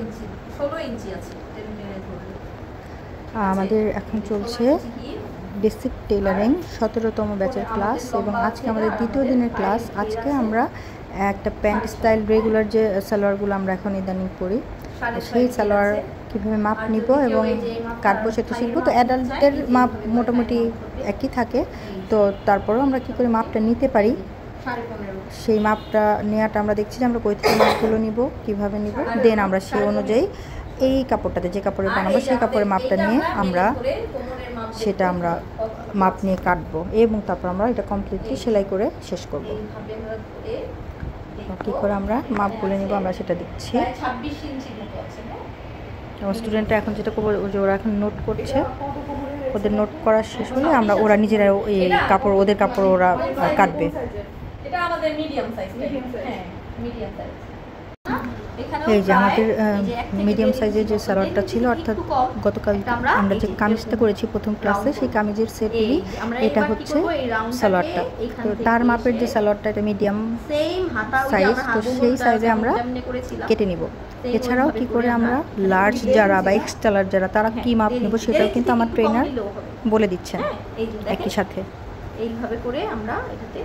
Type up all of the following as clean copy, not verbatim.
ইঞ্চি 16 ইঞ্চি আছে আমাদের এখন চলছে বেসিক টেলারিং 17তম ব্যাচের ক্লাস এবং আজকে আমাদের দ্বিতীয় দিনের ক্লাস। আজকে আমরা একটা প্যান্ট স্টাইল রেগুলার যে সালোয়ারগুলো আমরা এখন ইদানিং পরি সেই সালোয়ার কীভাবে মাপ নিব এবং কাটবো সেটা শিখবো। তো অ্যাডাল্টের মাপ মোটামুটি একই থাকে, তো তারপরেও আমরা কী করে মাপটা নিতে পারি সেই মাপটা নেওয়াটা আমরা দেখছি যে আমরা কই থেকে মাপগুলো নিব, কীভাবে নিব, দেন আমরা সেই অনুযায়ী এই কাপড়টাতে যে কাপড়ে বানাবো সেই কাপড়ের মাপটা নিয়ে আমরা সেটা আমরা মাপ নিয়ে কাটবো এবং তারপর আমরা এটা কমপ্লিটলি সেলাই করে শেষ করবো। কী করে আমরা মাপগুলো নিব আমরা সেটা দিচ্ছি। আমার স্টুডেন্টরা এখন যেটা করবো যে ওরা এখন নোট করছে, ওদের নোট করা শেষ হলে আমরা ওরা নিজেরা এই কাপড় ওদের কাপড় ওরা কাটবে। এই যে আমাদের মিডিয়াম সাইজের যে সালোয়ারটা ছিল, অর্থাৎ গতকাল আমরা যে কামিজটা করেছি প্রথম ক্লাসে সেই কামিজের সেটই এটা হচ্ছে সালোয়ারটা। তো তার মাপের যে সালোয়ারটা এটা মিডিয়াম সাইজ, তো সেই সাইজে আমরা কেটে নিব। এছাড়াও কি করে আমরা লার্জ যারা বা এক্সট্রা লার্জ যারা তারা কি মাপ নেব সেটাও কিন্তু আমার ট্রেনার বলে দিচ্ছেন একই সাথে। এইভাবে করে আমরা এটাতে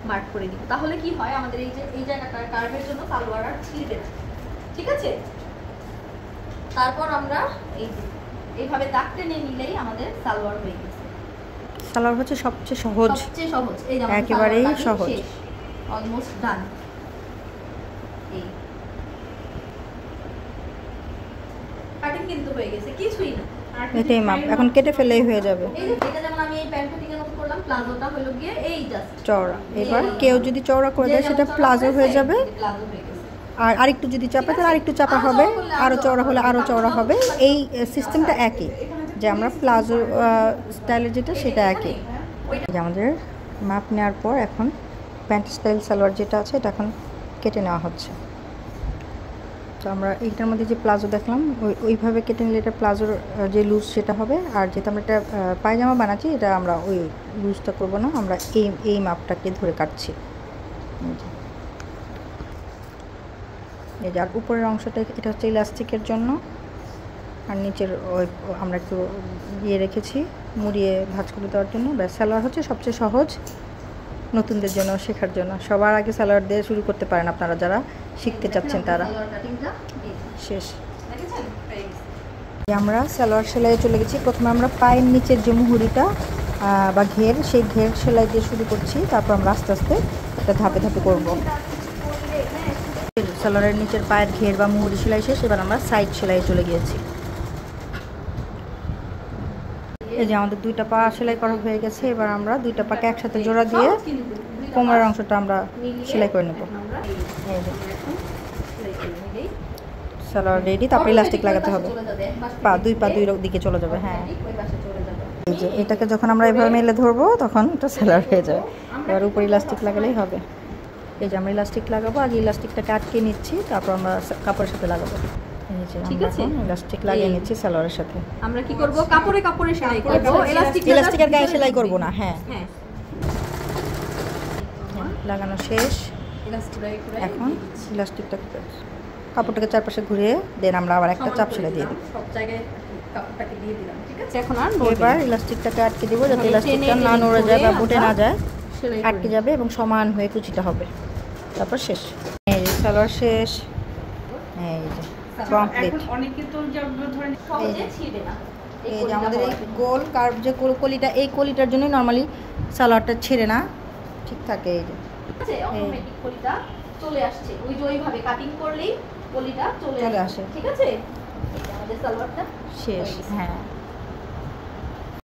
মার্ক করে দিব, তাহলে কি হয় আমাদের এই যে এই জায়গাটার কার্ভের জন্য সালোয়ার আর ছিঁড়বে না, ঠিক আছে। তারপর আমরা এইভাবে দাগ টেনে নিলেই আমাদের সালোয়ার হয়ে গেছে। সালোয়ার হচ্ছে সবচেয়ে সহজ, এই যে একেবারেই সহজ, অলমোস্ট ডান। এই কাটিং কিন্তু হয়ে গেছে, কিছুই না, এটাই মাপ, এখন কেটে ফেলেই হয়ে যাবে। এই যে এটা যেমন আমি এই প্যান্ট কাটিং এর মতো করলাম, প্লাজোটা হলো গিয়ে এই জাস্ট চওড়া। এবার কেউ যদি চওড়া করে দেয় সেটা প্লাজো হয়ে যাবে, প্লাজো হয়ে গেছে। আর আরেকটু যদি চাপা তাহলে আরেকটু চাপা হবে, আরও চওড়া হলে আরও চওড়া হবে। এই সিস্টেমটা একই, যে আমরা প্লাজো স্টাইলের যেটা সেটা একই। আমাদের মাপ নেওয়ার পর এখন প্যান্ট স্টাইল সালোয়ার যেটা আছে এটা এখন কেটে নেওয়া হচ্ছে। তো আমরা এইটার মধ্যে যে প্লাজো দেখলাম ওইভাবে কেটে নিলে এটা প্লাজোর যে লুজ সেটা হবে, আর যেটা আমরা এটা পায়জামা বানাচ্ছি এটা আমরা ওই লুজটা করবো না, আমরা এই মাপটাকে ধরে কাটছি। এই যে আর উপরের অংশটা এটা হচ্ছে ইলাস্টিকের জন্য, আর নিচের ওই আমরা একটু দিয়ে রেখেছি মুড়িয়ে ভাঁজ করে দেওয়ার জন্য। ব্যাস, সালোয়ার হচ্ছে সবচেয়ে সহজ নতুনদের জন্য, শেখার জন্য। সবার আগে সালোয়ার দিয়ে শুরু করতে পারেন আপনারা যারা শিখতে চাচ্ছেন তারা। শেষ। আমরা সালোয়ার সেলাইয়ে চলে গেছি। প্রথমে আমরা পায়ের নিচের যে মুহুরিটা বা ঘের, সেই ঘের সেলাই দিয়ে শুরু করছি, তারপর আমরা আস্তে আস্তে এটা ধাপে ধাপে করব। সালোয়ারের নিচের পায়ের ঘের বা মুহুরি সেলাই শেষ, এবার আমরা সাইড সেলাইয়ে চলে গিয়েছি। এই যে আমাদের দুইটা পা সেলাই করা হয়ে গেছে, এবার আমরা দুইটা পাকে একসাথে জোড়া দিয়ে কোমরের অংশটা আমরা সেলাই করে নেব। এই যে সালোয়ার রেডি, তারপর ইলাস্টিক লাগাতে হবে, দুই পা দুই দিকে চলে যাবে। হ্যাঁ, এই যে এটাকে যখন আমরা এভাবে মেলে ধরবো তখন এটা সালোয়ার হয়ে যাবে। এবার উপর ইলাস্টিক লাগালেই হবে। এই যে আমরা ইলাস্টিক লাগাবো, আগে ইলাস্টিকটাকে আটকে নিচ্ছি, তারপর আমরা কাপড়ের সাথে লাগাবো। ঠিক আছে, ইলাস্টিক লাগিয়ে নিচ্ছি সালোয়ারের সাথে। আমরা কি করব, কাপড়ে কাপড়ে সেলাই করব, ইলাস্টিকের গায়ে সেলাই করব না। হ্যাঁ, লাগানো শেষ। এখন ইলাস্টিকটা কাপড়টাকে চারপাশে ঘুরিয়ে দেন আমরা আবার একটা চাপ সেলাই দিয়ে দিই। সব জায়গায় কাপড়টাকে দিয়ে দিলাম, ঠিক আছে। এখন আর এবার ইলাস্টিকটাকে আটকে দিব যাতে ইলাস্টিকটা না নড়ে যায় বা বুটে না যায়, আটকে যাবে এবং সমান হয়ে কুচিটা হবে। তারপর শেষ। এই যে সালোয়ার শেষ। এই যে কমপ্লিট। এই যে আমাদের এই গোল কার্ভ যে কলিটা, এই কলিটার জন্যই নর্মালি সালোয়ারটা ছেড়ে না, ঠিক থাকে। এই যে অটোমেটিক কলিটা চলে আসছে, ওই যে ওইভাবে কাটিং করলেই কলিটা চলে আসে, ঠিক আছে। এই যে আমাদের সালোয়ারটা শেষ। হ্যাঁ।